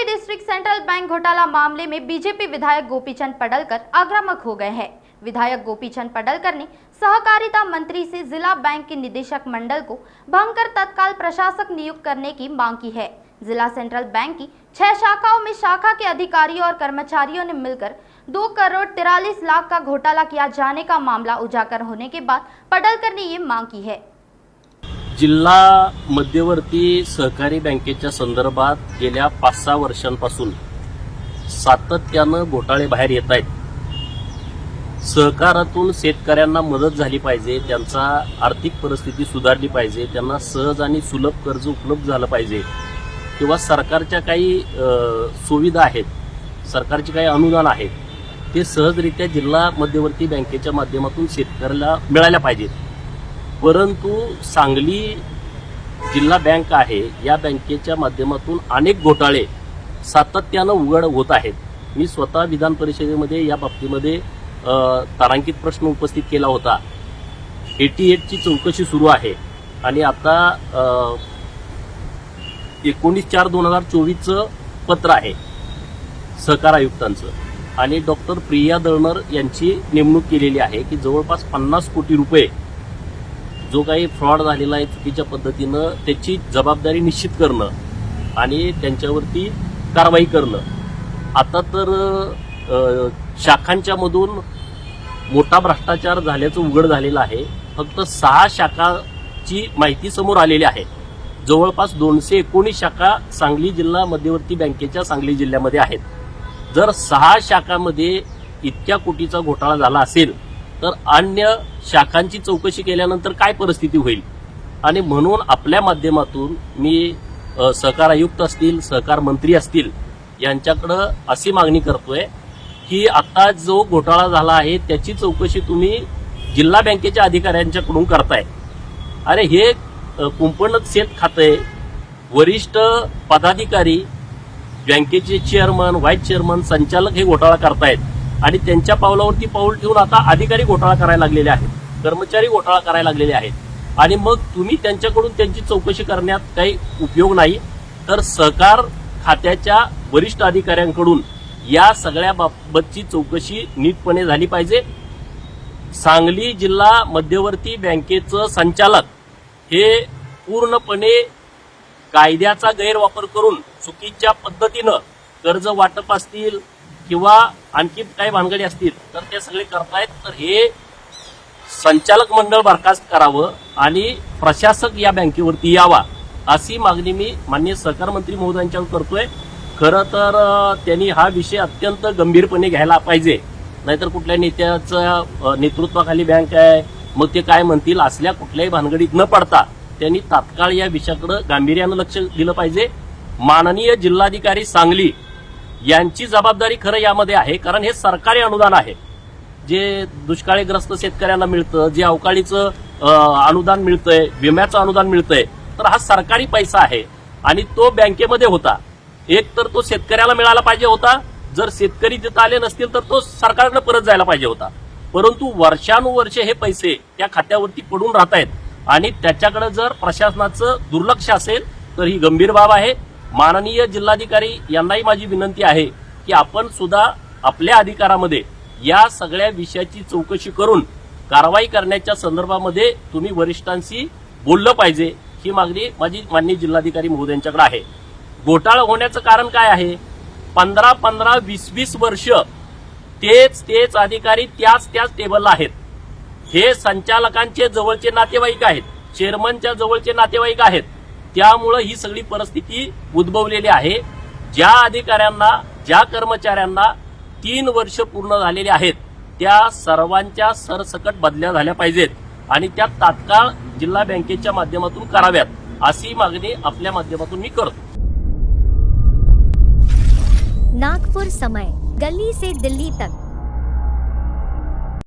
District central bank घोटाला मामले में बीजेपी विधायक गोपीचंद पडलकर आक्रामक हो गए हैं। विधायक गोपीचंद पडलकर ने सहकारिता मंत्री से जिला बैंक के निदेशक मंडल को भंग कर तत्काल प्रशासक नियुक्त करने की मांग की है। जिला सेंट्रल बैंक की 6 शाखाओं में शाखा के अधिकारियों और कर्मचारियों ने मिलकर 2 करोड़ 43 लाख का घोटाला किया जाने का मामला उजागर होने के बाद पडलकर ने ये मांग की है। जिल्हा मध्यवर्ती सहकारी बँकेच्या संदर्भात गेल्या 5-6 वर्षांपासून सातत्यानं घोटाळे बाहेर येत आहेत। सहकारातून शेतकऱ्यांना मदत झाली पाहिजे, त्यांचा आर्थिक परिस्थिती सुधारली पाहिजे, त्यांना सहज आणि सुलभ कर्ज उपलब्ध झालं पाहिजे किंवा सरकारच्या काही सुविधा आहेत, सरकारची काही अनुदान आहेत, ते सहजरित्या जिल्हा मध्यवर्ती बँकेच्या माध्यमातून शेतकऱ्याला मिळायला पाहिजेत। परंतु सांगली जिल्हा बँक आहे, या बँकेच्या माध्यमातून अनेक घोटाळे सातत्यानं उघड होत आहेत। मी स्वतः विधान परिषदेमध्ये या बाबतीमध्ये तारांकित प्रश्न उपस्थित केला होता। 88 ची चौकशी सुरू आहे आणि आता 19/4/2024 पत्र आहे सहकार आयुक्तांचं आणि डॉक्टर प्रिया दळणर यांची नेमणूक केलेली आहे की जवळपास 50 कोटी रुपये जो काही फ्रॉड झालेला आहे चुकीच्या पद्धतीनं त्याची जबाबदारी निश्चित करणं आणि त्यांच्यावरती कारवाई करणं। आता तर शाखांच्या मधून मोठा भ्रष्टाचार झाल्याचं उघड झालेलं आहे। फक्त 6 शाखाची माहिती समोर आलेली आहे। जवळपास 219 शाखा सांगली जिल्हा मध्यवर्ती बँकेच्या सांगली जिल्ह्यामध्ये आहेत। जर 6 शाखांमध्ये इतक्या कोटीचा घोटाळा झाला असेल तर अन्य शाखांची चौकशी केल्यानंतर काय परिस्थिती होईल। आणि म्हणून आपल्या माध्यमातून मी सहकार आयुक्त असतील, सहकार मंत्री असतील यांच्याकडे अशी मागणी करतोय की आता जो घोटाळा झाला आहे त्याची चौकशी तुम्ही जिल्हा बँकेच्या अधिकाऱ्यांच्याकडून करताय। अरे हे कुंपण शेत खाते वरिष्ठ पदाधिकारी, बँकेचे चेअरमन, व्हाईस चेअरमन, संचालक हे घोटाळा करतायत आणि त्यांच्या पावलावरती पाऊल ठेवून आता अधिकारी घोटाळा करायला लागलेले आहेत, कर्मचारी घोटाळा करायला लागलेले आहेत आणि मग तुम्ही त्यांच्याकडून त्यांची चौकशी करण्यात काही उपयोग नाही। तर सहकार खात्याच्या वरिष्ठ अधिकाऱ्यांकडून या सगळ्या बाबतची चौकशी नीटपणे झाली पाहिजे। सांगली जिल्हा मध्यवर्ती बँकेचं संचालक हे पूर्णपणे कायद्याचा गैरवापर करून चुकीच्या पद्धतीनं कर्ज वाटप असतील किंवा आणखी काही भानगडी असतील तर ते सगळे करतायत। तर हे संचालक मंडळ बरखास्त करावं आणि प्रशासक या बँकेवरती यावा अशी मागणी मी माननीय सहकार मंत्री महोदयांच्याकडे करतोय। खरं तर त्यांनी हा विषय अत्यंत गंभीरपणे घ्यायला पाहिजे, नाहीतर कुठल्या नेत्याच्या नेतृत्वाखाली बँक आहे मग ते काय म्हणतील असल्या कुठल्याही भानगडीत न पडता त्यांनी तात्काळ या विषयाकडे गांभीर्यानं लक्ष दिलं पाहिजे। माननीय जिल्हाधिकारी सांगली यांची जबाबदारी खरं यामध्ये आहे, कारण हे सरकारी अनुदान आहे जे दुष्काळीग्रस्त शेतकऱ्यांना मिळतं, जे अवकाळीचं अनुदान मिळतंय, विम्याचं अनुदान मिळतंय, तर हा सरकारी पैसा आहे आणि तो बँकेमध्ये होता। एक तर तो शेतकऱ्याला मिळाला पाहिजे होता, जर शेतकरी तिथं आले नसतील तर तो सरकारकडे परत जायला पाहिजे होता। परंतु वर्षानुवर्षे हे पैसे त्या खात्यावरती पडून राहत आहेत आणि त्याच्याकडे जर प्रशासनाचं दुर्लक्ष असेल तर ही गंभीर बाब आहे। माननीय जिल्हाधिकारी यांनाही माझी विनंती आहे की आपण सुद्धा आपल्या अधिकारामध्ये या सगळ्या विषयाची चौकशी करून कारवाई करण्याच्या संदर्भामध्ये तुम्ही वरिष्ठांशी बोललं पाहिजे, ही मागणी माझी माननीय जिल्हाधिकारी महोदयांच्याकडे आहे। घोटाळा होण्याचं कारण काय आहे? 15-15, 20-20 वर्ष तेच अधिकारी त्याच टेबलला आहेत। हे संचालकांचे जवळचे नातेवाईक आहेत, चेअरमनच्या जवळचे नातेवाईक आहेत, त्यामुळे ही सगळी परिस्थिती उद्भवलेली आहे। ज्या अधिकाऱ्यांना, ज्या कर्मचाऱ्यांना 3 वर्ष पूर्ण झालेले आहेत त्या सर्वांच्या सरसकट बदल्या झाल्या पाहिजेत आणि त्या तात्काळ जिल्हा बँकेच्या माध्यमातून कराव्यात अशी मागणी आपल्या माध्यमातून मी करतो। नागपुर समय, गली से दिल्ली तक।